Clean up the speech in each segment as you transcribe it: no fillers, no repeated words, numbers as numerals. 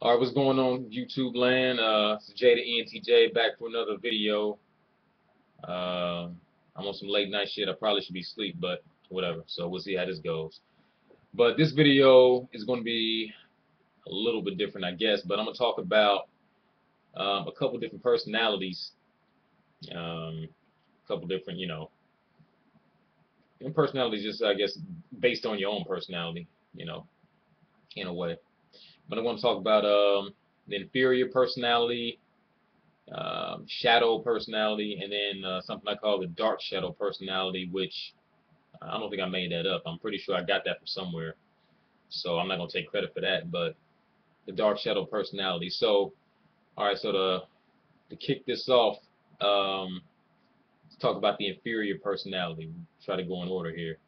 Alright, what's going on YouTube land? It's Jay the ENTJ back for another video. Uh, I'm on some late night shit. I probably should be asleep, but whatever. So we'll see how this goes. But this video is going to be a little bit different, I guess. But I'm going to talk about a couple different personalities. A couple different, and personalities just, I guess, based on your own personality, you know, in a way. But I'm going to talk about the inferior personality, shadow personality, and then something I call the dark shadow personality, which I don't think I made that up. I'm pretty sure I got that from somewhere. So I'm not going to take credit for that, but the dark shadow personality. So, all right, so to kick this off, let's talk about the inferior personality. Try to go in order here.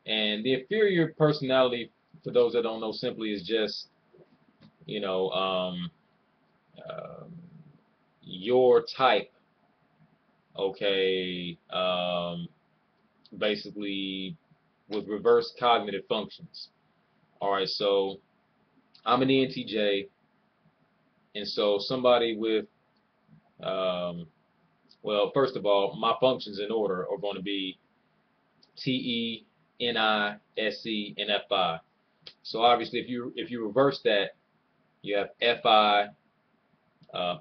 And the inferior personality, for those that don't know, simply is just, you know, um, your type, okay, basically with reverse cognitive functions. All right, so I'm an ENTJ, and so somebody with, um, well, first of all, my functions in order are going to be TE, NI, SE, and FI. So obviously, if you reverse that, you have FI,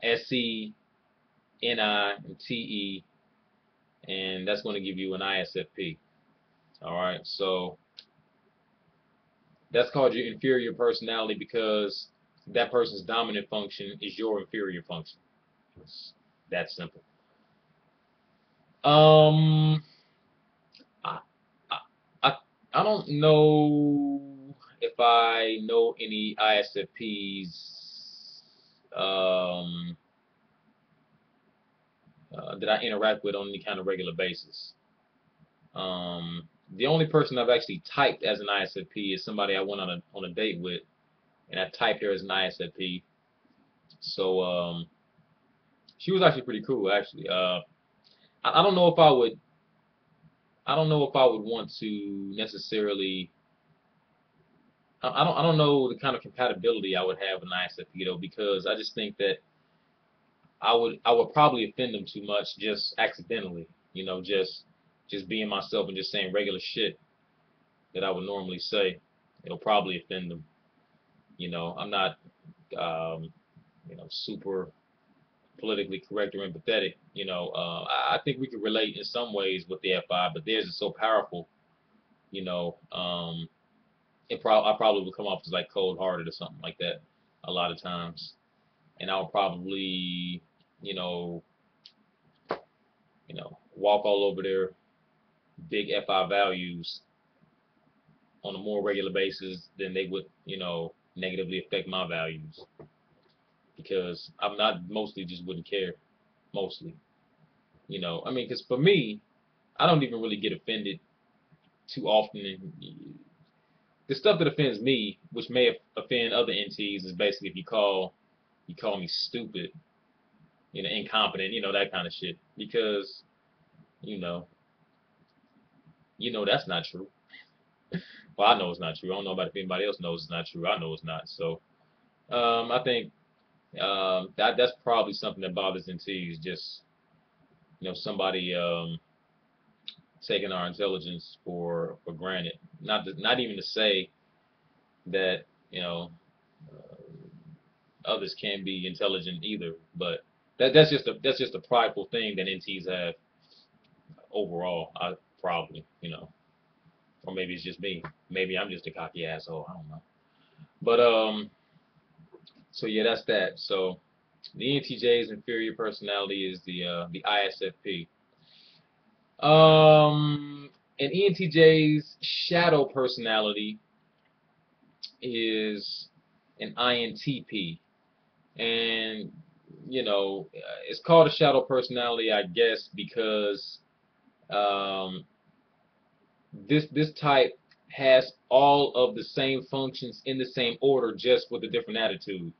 SE, NI, and TE, and that's going to give you an ISFP. All right, so that's called your inferior personality because that person's dominant function is your inferior function. It's that simple. Um, I, I, I, I don't know if I know any ISFPs that I interact with on any kind of regular basis. The only person I've actually typed as an ISFP is somebody I went on a date with, and I typed her as an ISFP. So she was actually pretty cool, actually. I don't know if I would. I don't know if I would want to necessarily. I don't know the kind of compatibility I would have with an ISFP though, because I just think that I would probably offend them too much just accidentally. Just being myself and just saying regular shit that I would normally say. It'll probably offend them. I'm not super politically correct or empathetic. I think we could relate in some ways with the FI, but theirs is so powerful. You know, I probably would come off as like cold hearted or something like that a lot of times, and I would probably, you know, walk all over their big FI values on a more regular basis than they would, negatively affect my values because I'm not mostly just wouldn't care mostly. I mean, because for me, I don't even really get offended too often. The stuff that offends me, which may offend other NTs, is basically if you call me stupid, incompetent, that kind of shit. Because you know, that's not true. Well, I know it's not true. I don't know about if anybody else knows it's not true. I know it's not. So I think that's probably something that bothers NTs. Just somebody taking our intelligence for granted. Not even to say that others can be intelligent either, but that's just a prideful thing that NTs have overall. I probably, or maybe it's just me. Maybe I'm just a cocky asshole. I don't know. But so yeah, that's that. So the ENTJ's inferior personality is the ISFP. And ENTJ's shadow personality is an INTP, and it's called a shadow personality, I guess, because um, this type has all of the same functions in the same order, just with a different attitude.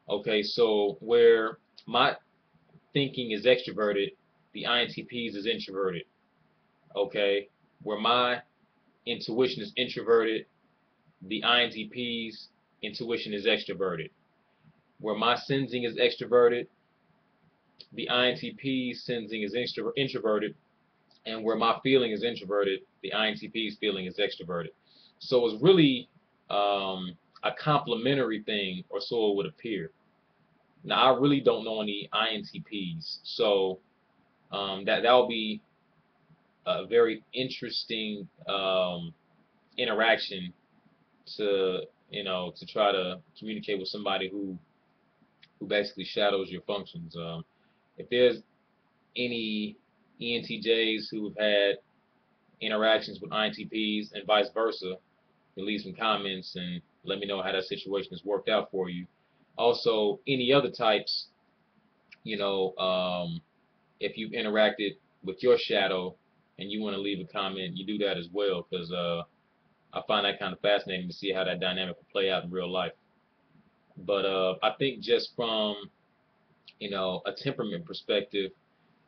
Okay, so where my thinking is extroverted, the INTPs is introverted. Okay, where my intuition is introverted, the INTPs intuition is extroverted. Where my sensing is extroverted, the INTP's sensing is introverted, and where my feeling is introverted, the INTP's feeling is extroverted. So it's really a complementary thing, or so it would appear. Now, I really don't know any INTPs, so that'll be a very interesting interaction to to try to communicate with somebody who basically shadows your functions. If there's any ENTJs who have had interactions with INTPs and vice versa, you leave some comments and let me know how that situation has worked out for you. Also, any other types, if you've interacted with your shadow and you want to leave a comment, you do that as well, because I find that kind of fascinating to see how that dynamic will play out in real life. But I think just from a temperament perspective,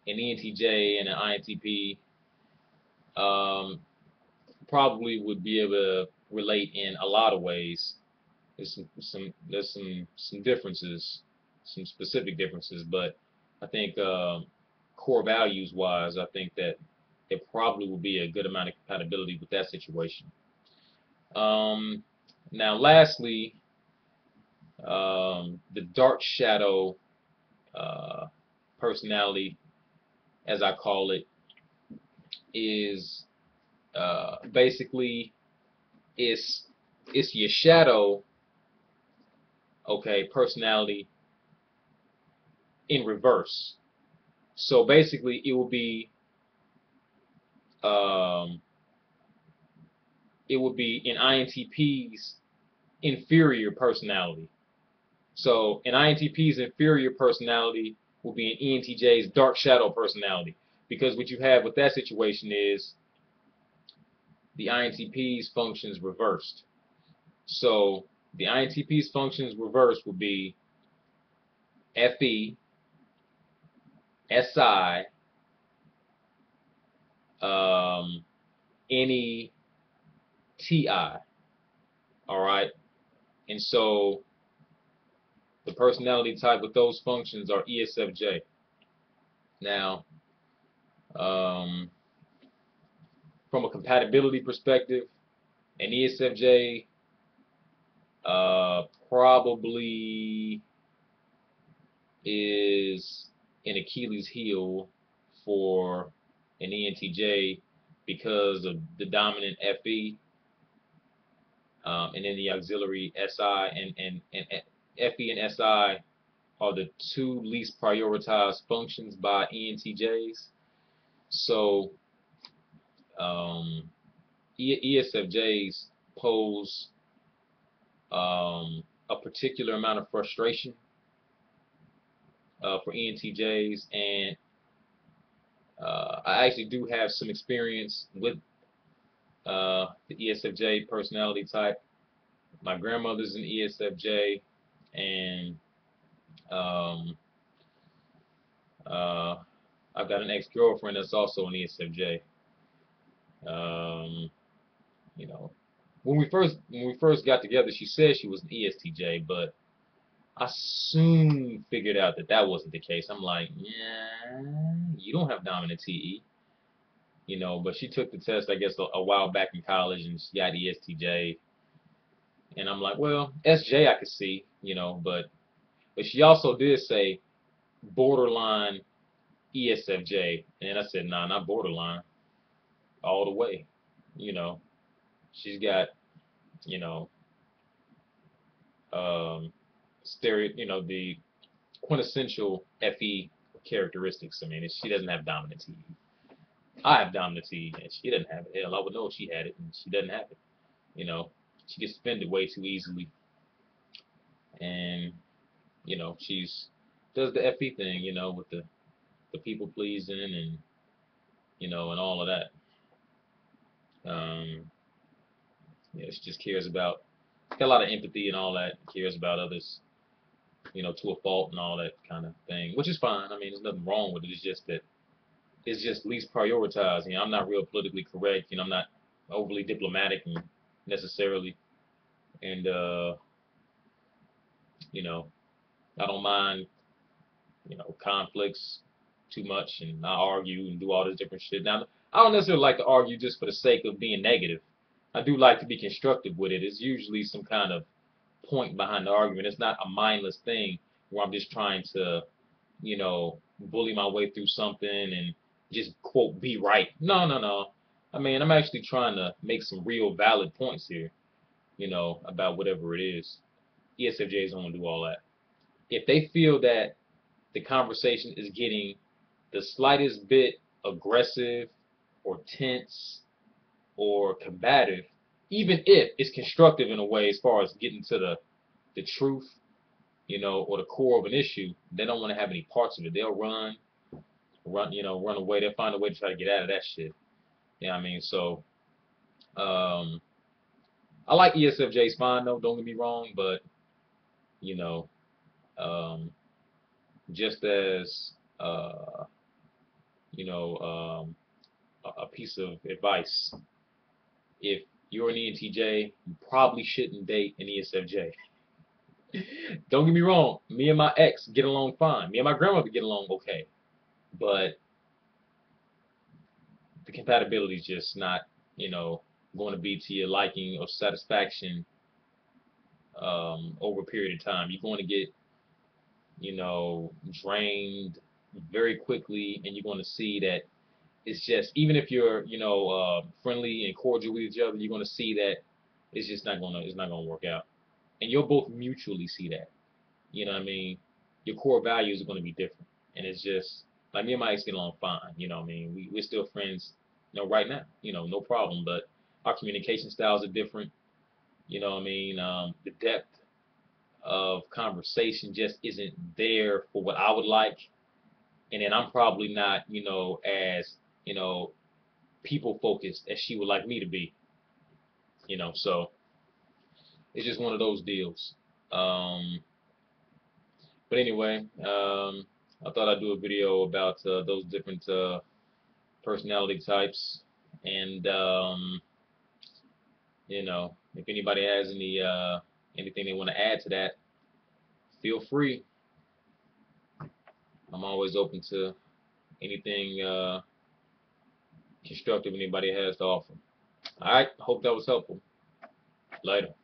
an ENTJ and an INTP probably would be able to relate in a lot of ways. There's some differences, some specific differences, but I think core values wise, I think that there probably will be a good amount of compatibility with that situation. Now, lastly, the dark shadow personality, as I call it, is basically it's your shadow, okay, personality in reverse. So basically, it will be an INTP's inferior personality. So an INTP's inferior personality will be an ENTJ's dark shadow personality, because what you have with that situation is the INTP's functions reversed. So the INTP's functions reversed will be FE, SI, NETI. All right, and so the personality type with those functions are ESFJ. Now, from a compatibility perspective, an ESFJ probably is an Achilles heel for an ENTJ because of the dominant FE and then the auxiliary SI, and FE and SI are the two least prioritized functions by ENTJs. So ESFJs pose a particular amount of frustration for ENTJs, and I actually do have some experience with the ESFJ personality type. My grandmother's an ESFJ, and I've got an ex-girlfriend that's also an ESFJ. When we first got together, she said she was an ESTJ, but I soon figured out that that wasn't the case. I'm like, yeah, you don't have dominant TE, but she took the test, I guess, a while back in college, and she got ESTJ, and I'm like, well, SJ I could see, but she also did say borderline ESFJ, and I said, nah, not borderline, all the way, she's got, you know, the quintessential FE characteristics. I mean, she doesn't have dominant TE. I have dominant TE, and she doesn't have it. Hell, I would know if she had it, and she doesn't have it. She gets offended way too easily, and she's does the FE thing, with the people pleasing and and all of that. She just cares about, got a lot of empathy and all that. Cares about others, to a fault and all that kind of thing, which is fine. I mean, there's nothing wrong with it. It's just that it's just least prioritized. I'm not real politically correct. I'm not overly diplomatic and necessarily, and You know, I don't mind, conflicts too much, and I argue and do all this different shit. Now, I don't necessarily like to argue just for the sake of being negative. I do like to be constructive with it. It's usually some kind of point behind the argument. It's not a mindless thing where I'm just trying to, bully my way through something and just quote be right. No, no, no. I mean, I'm actually trying to make some real valid points here, about whatever it is. ESFJs don't want to do all that. If they feel that the conversation is getting the slightest bit aggressive or tense or combative, even if it's constructive in a way as far as getting to the truth, or the core of an issue, they don't want to have any parts of it. They'll run away. They'll find a way to try to get out of that shit. Yeah, I mean, so I like ESFJs fine though. Don't get me wrong, but you know, um, just as you know, a piece of advice: if you're an ENTJ, you probably shouldn't date an ESFJ. Don't get me wrong. Me and my ex get along fine. Me and my grandmother get along okay, but the compatibility is just not, going to be to your liking or satisfaction over a period of time. You're going to get, drained very quickly, and you're going to see that it's just, even if you're, friendly and cordial with each other, you're going to see that it's not going to work out, and you'll both mutually see that. You know what I mean? Your core values are going to be different, and it's just like me and my ex get along fine. You know what I mean? We're still friends, right now. No problem. But our communication styles are different. You know what I mean? The depth of conversation just isn't there for what I would like, and then I'm probably not, as people focused as she would like me to be. So it's just one of those deals. But anyway, I thought I'd do a video about those different personality types, and if anybody has anything they want to add to that, feel free. I'm always open to anything constructive anybody has to offer. All right, hope that was helpful. Later.